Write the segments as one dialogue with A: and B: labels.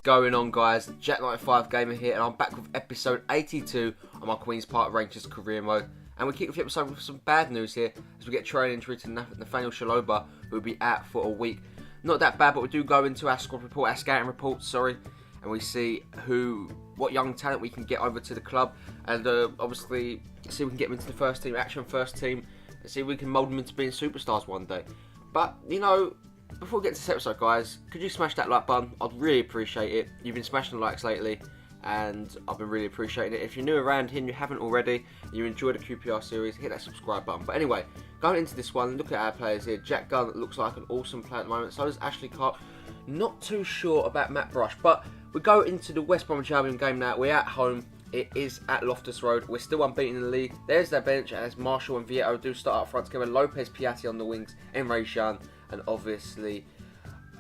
A: going on, guys? Jack95 Gamer here, and I'm back with episode 82 on my Queen's Park Rangers career mode. And we kick off the episode with some bad news here, as we get training injury to Nathaniel Shaloba, who will be out for a week. Not that bad, but we do go into our squad report, our scouting report, and we see what young talent we can get over to the club, and obviously see if we can get them into the first team, first team, and see if we can mould them into being superstars one day. But, you know, before we get to this episode, guys, could you smash that like button? I'd really appreciate it. You've been smashing the likes lately, and I've been really appreciating it. If you're new around here and you haven't already, and you enjoy the QPR series, hit that subscribe button. But anyway, going into this one, look at our players here. Jack Gunn looks like an awesome player at the moment. So does Ashley Clark. Not too sure about Matt Brush, but we go into the West Bromwich Albion game now. We're at home. It is at Loftus Road. We're still unbeaten in the league. There's their bench as Marshall and Vieto do start up front together. Lopez Piatti on the wings, Emre Can, and obviously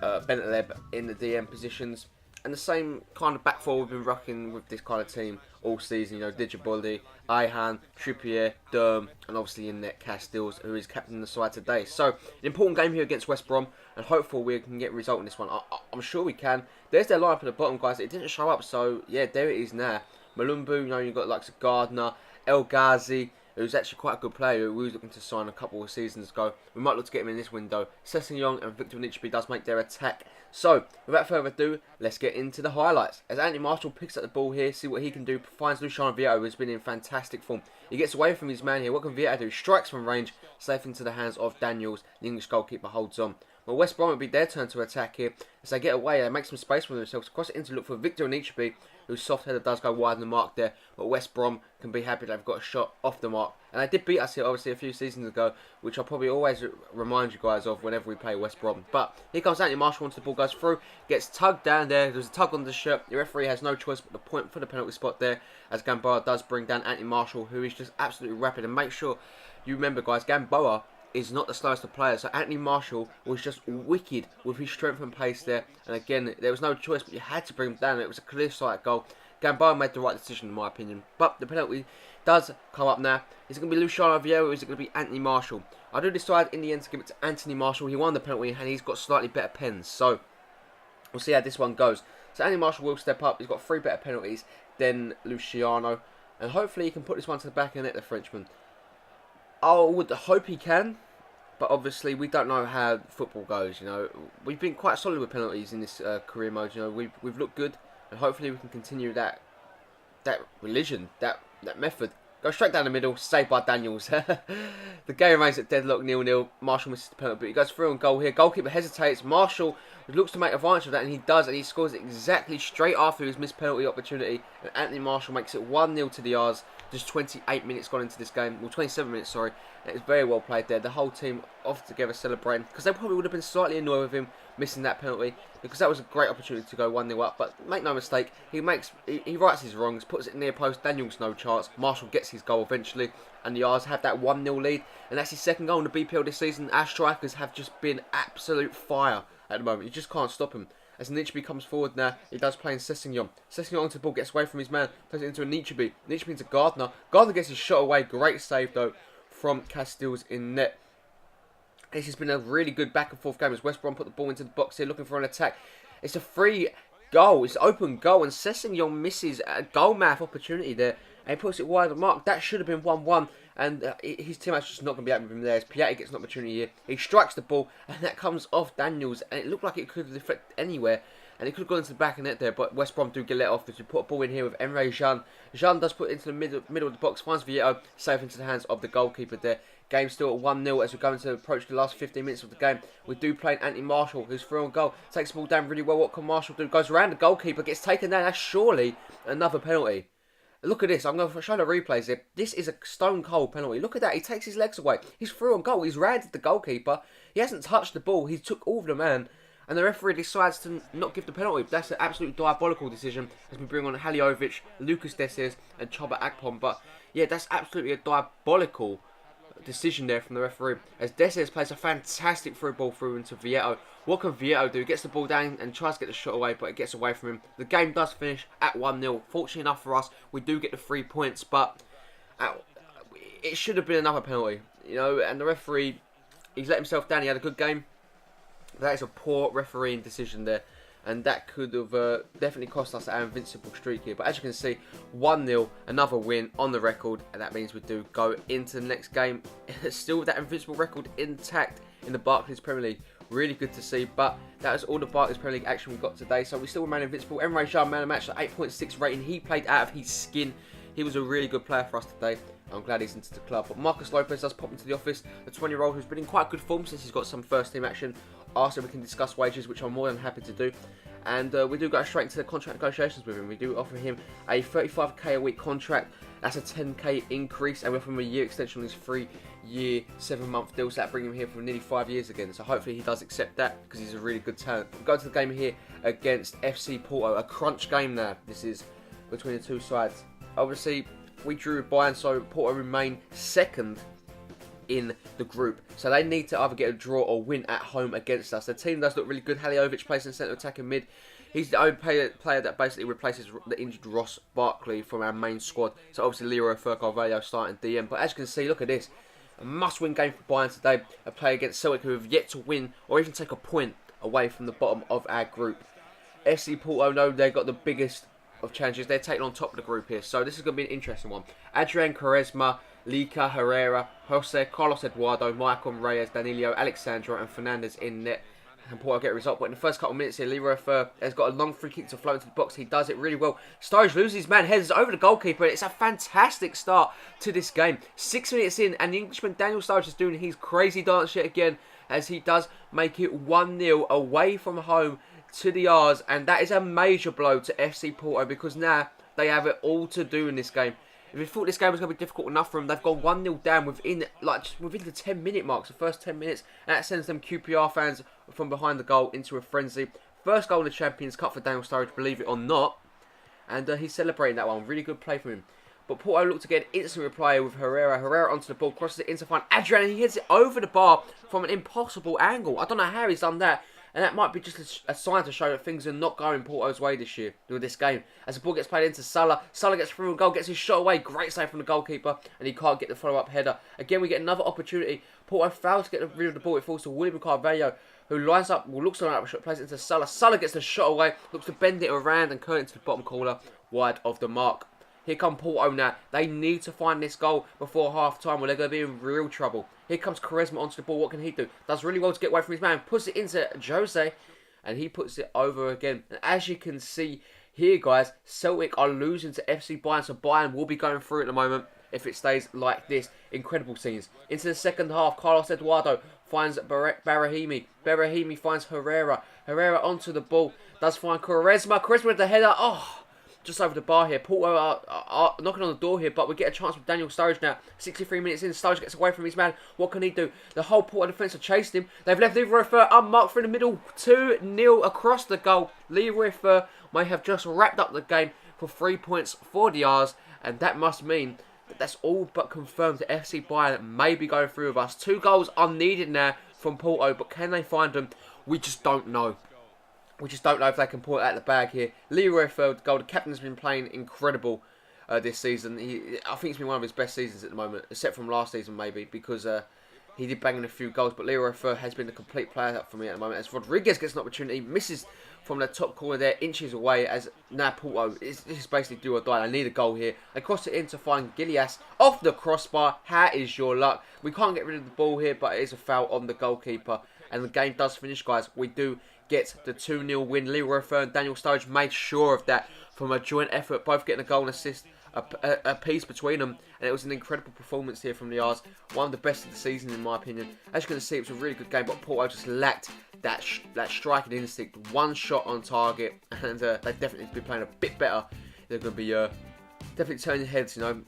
A: Bentleb in the DM positions. And the same kind of back four we've been rocking with this kind of team all season. You know, Digiboli, Ihan, Trippier, Durm, and obviously in net Castells, who is captain the side today. So, an important game here against West Brom, and hopefully we can get a result in this one. I'm sure we can. There's their lineup at the bottom, guys. It didn't show up, so yeah, there it is now. Malumbu, you know, you've got like Gardner, El Ghazi, who's actually quite a good player who we was looking to sign a couple of seasons ago. We might look to get him in this window. Sessegnon and Victor Nichby does make their attack. So, without further ado, let's get into the highlights. As Anthony Marshall picks up the ball here, see what he can do, finds Luciano Vieto, who's been in fantastic form. He gets away from his man here. What can Vieto do? Strikes from range, safe into the hands of Daniels. The English goalkeeper holds on. Well, West Brom will be their turn to attack here. As they get away, they make some space for themselves. Cross it in to look for Victor Nichby, whose soft header does go wide in the mark there. But West Brom can be happy they've got a shot off the mark. And they did beat us here, obviously, a few seasons ago, which I'll probably always remind you guys of whenever we play West Brom. But here comes Anthony Marshall once the ball goes through. Gets tugged down there. There's a tug on the shirt. The referee has no choice but to point for the penalty spot there, as Gamboa does bring down Anthony Marshall, who is just absolutely rapid. And make sure you remember, guys, Gamboa is not the slowest of players. So Anthony Marshall was just wicked with his strength and pace there. And again, there was no choice, but you had to bring him down. It was a clear sight goal. Gamboa made the right decision in my opinion. But the penalty does come up now. Is it going to be Luciano Vieto or is it going to be Anthony Marshall? I do decide in the end to give it to Anthony Marshall. He won the penalty and he's got slightly better pens. So we'll see how this one goes. So Anthony Marshall will step up. He's got 3 better penalties than Luciano. And hopefully he can put this one to the back of the net, the Frenchman. I would hope he can. But obviously we don't know how football goes, you know. We've been quite solid with penalties in this career mode, you know. We've looked good. And hopefully we can continue that religion, that method. Go straight down the middle, saved by Daniels. The game remains at deadlock 0-0. Marshall misses the penalty, but he goes through on goal here. Goalkeeper hesitates. Marshall looks to make advantage of that, and he does, and he scores exactly straight after his missed penalty opportunity. And Anthony Marshall makes it 1-0 to the R's. Just 28 minutes gone into this game. Well, 27 minutes, sorry. And it's very well played there. The whole team off together celebrating, because they probably would have been slightly annoyed with him missing that penalty, because that was a great opportunity to go 1-0 up. But make no mistake, he rights his wrongs, puts it near post. Daniels no chance. Marshall gets his goal eventually, and the R's have that 1-0 lead, and that's his second goal in the BPL this season. Our strikers have just been absolute fire at the moment. You just can't stop him. As Nichby comes forward now, he does play in Sessegnon. Sessegnon onto the ball, gets away from his man, plays it into a Nichby. Nichby into Gardner. Gardner gets his shot away. Great save though from Castells in net. This has been a really good back and forth game as West Brom put the ball into the box here looking for an attack. It's a free goal. It's an open goal, and Sessegnon misses a goal mouth opportunity there, and he puts it wide of the mark. That should have been 1-1, and his teammate's just not going to be happy with him there. As Piatti gets an opportunity here, he strikes the ball, and that comes off Daniels, and it looked like it could deflect anywhere, and it could have gone into the back of the net there, but West Brom do get let off because we put a ball in here with Emre Can. Can does put it into the middle of the box, finds Vieto, safe into the hands of the goalkeeper there. Game still at 1-0 as we're going to approach the last 15 minutes of the game. We do play Anthony Marshall, who's through on goal. Takes the ball down really well. What can Marshall do? Goes around the goalkeeper, gets taken down. That's surely another penalty. Look at this. I'm going to show the replays here. This is a stone cold penalty. Look at that. He takes his legs away. He's through on goal. He's rounded the goalkeeper. He hasn't touched the ball. He took all of the man. And the referee decides to not give the penalty. That's an absolute diabolical decision as we bring on Haliovic, Lucas Desses and Choba Akpom. But yeah, that's absolutely a diabolical decision there from the referee, as Desses plays a fantastic through ball through into Vieto. What can Vieto do? He gets the ball down and tries to get the shot away, but it gets away from him. The game does finish at 1-0. Fortunately enough for us, we do get the 3 points, but it should have been another penalty, you know. And the referee, he's let himself down. He had a good game. That is a poor refereeing decision there. and that could have definitely cost us our invincible streak here. But as you can see, 1-0, another win on the record, and that means we do go into the next game still with that invincible record intact in the Barclays Premier League. Really good to see, but that was all the Barclays Premier League action we got today. So we still remain invincible. Emre Can, man of the match, 8.6 rating. He played out of his skin. He was a really good player for us today. I'm glad he's into the club. But Marcus Lopez does pop into the office, the 20-year-old who's been in quite good form since he's got some first-team action. After we can discuss wages, which I'm more than happy to do. And we do go straight into the contract negotiations with him. We do offer him a 35k a week contract. That's a 10k increase, and we offer him a year extension on his 3-year, 7-month deal. So that brings him here for nearly 5 years again. So hopefully he does accept that, because he's a really good talent. We go to the game here against FC Porto, a crunch game now. This is between the two sides. Obviously, we drew with Bayern, so Porto remain second in the group. So they need to either get a draw or win at home against us. The team does look really good. Haliovic plays in centre attacking mid. He's the only player that basically replaces the injured Ross Barkley from our main squad. So obviously Leroy Carvalho starting DM. But as you can see, look at this. A must-win game for Bayern today. A play against Celtic who have yet to win or even take a point away from the bottom of our group. FC Porto know they've got the biggest of challenges. They're taking on top of the group here. So this is going to be an interesting one. Adrian Quaresma, Lika, Herrera, Jose, Carlos Eduardo, Maicon, Reyes, Danilo, Alexandra and Fernandez in net. And Porto get a result. But in the first couple of minutes here, Leroy Fer has got a long free kick to float into the box. He does it really well. Sturridge loses his man, heads over the goalkeeper. It's a fantastic start to this game. 6 minutes in, and the Englishman Daniel Sturridge is doing his crazy dance yet again, as he does make it 1-0 away from home to the R's. And that is a major blow to FC Porto, because now they have it all to do in this game. If we thought this game was going to be difficult enough for them, they've gone 1-0 down within the 10-minute marks, the first 10 minutes. And that sends them QPR fans from behind the goal into a frenzy. First goal in the Champions Cup for Daniel Sturridge, believe it or not. And he's celebrating that one. Really good play from him. But Porto look to get an instant reply with Herrera. Herrera onto the ball, crosses it in to find Adrian, and he hits it over the bar from an impossible angle. I don't know how he's done that. And that might be just a sign to show that things are not going Porto's way this year, with this game. As the ball gets played into Salah, Salah gets through a goal, gets his shot away. Great save from the goalkeeper, and he can't get the follow-up header. Again, we get another opportunity. Porto fails to get rid of the ball. It falls to William Carvalho, who lines up, looks to line up a shot, plays it into Salah. Salah gets the shot away, looks to bend it around and curl it into the bottom corner, wide of the mark. Here come Porto now. They need to find this goal before half-time, or they're going to be in real trouble. Here comes Quaresma onto the ball. What can he do? Does really well to get away from his man. Puts it into Jose, and he puts it over again. And as you can see here, guys, Celtic are losing to FC Bayern, so Bayern will be going through at the moment if it stays like this. Incredible scenes. Into the second half, Carlos Eduardo finds Barahimi. Barahimi finds Herrera. Herrera onto the ball. Does find Quaresma. Quaresma with the header. Oh, just over the bar here. Porto are knocking on the door here, but we get a chance with Daniel Sturridge now. 63 minutes in, Sturridge gets away from his man. What can he do? The whole Porto defence have chased him. They've left Leroy Fer unmarked through the middle. 2-0 across the goal. Leroy Fer may have just wrapped up the game for 3 points for the R's, and that must mean that that's all but confirmed that FC Bayern may be going through with us. 2 goals are needed now from Porto, but can they find them? We just don't know. We just don't know if they can pull it out of the bag here. Leroy Fer, goal. The captain's been playing incredible this season. I think it's been one of his best seasons at the moment, except from last season maybe, because he did bang in a few goals. But Leroy Fer has been a complete player for me at the moment. As Rodriguez gets an opportunity, misses from the top corner there, inches away, as now Porto is basically do or die. I need a goal here. They cross it in to find Gilias off the crossbar. How is your luck? We can't get rid of the ball here, but it is a foul on the goalkeeper. And the game does finish, guys. We do get the 2-0 win. Leroy Fer and Daniel Sturridge made sure of that from a joint effort, both getting a goal and assist a piece between them, and it was an incredible performance here from the R's. One of the best of the season in my opinion. As you can see, it was a really good game, but Porto just lacked that striking instinct. One shot on target, and they definitely need to be playing a bit better. They're going to be definitely turning heads, you know.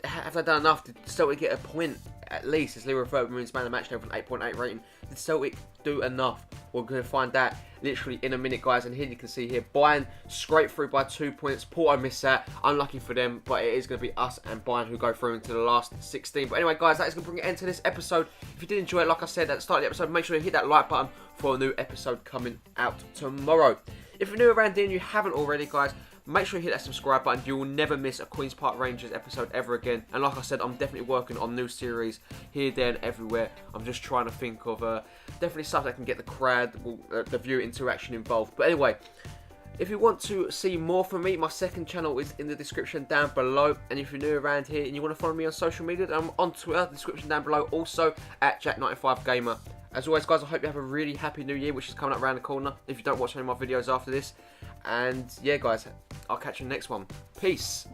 A: Have they done enough to Celtic get a point at least, as Leroy Fer remains man of the match now with an 8.8 rating? Did Celtic do enough? We're going to find that literally in a minute, guys. And here you can see here, Bayern scraped through by 2 points. Porto missed that. Unlucky for them, but it is going to be us and Bayern who go through into the last 16. But anyway, guys, that is going to bring an end to this episode. If you did enjoy it, like I said at the start of the episode, make sure you hit that like button for a new episode coming out tomorrow. If you're new around here and you haven't already, guys, Make sure you hit that subscribe button. You will never miss a Queen's Park Rangers episode ever again. And like I said, I'm definitely working on new series here, there, and everywhere. I'm just trying to think of definitely stuff that can get the crowd, the viewer interaction involved. But anyway, if you want to see more from me, my second channel is in the description down below. And if you're new around here and you want to follow me on social media, I'm on Twitter, description down below, also at Jack95Gamer. As always, guys, I hope you have a really happy new year, which is coming up around the corner, if you don't watch any of my videos after this. And yeah, guys, I'll catch you in the next one. Peace.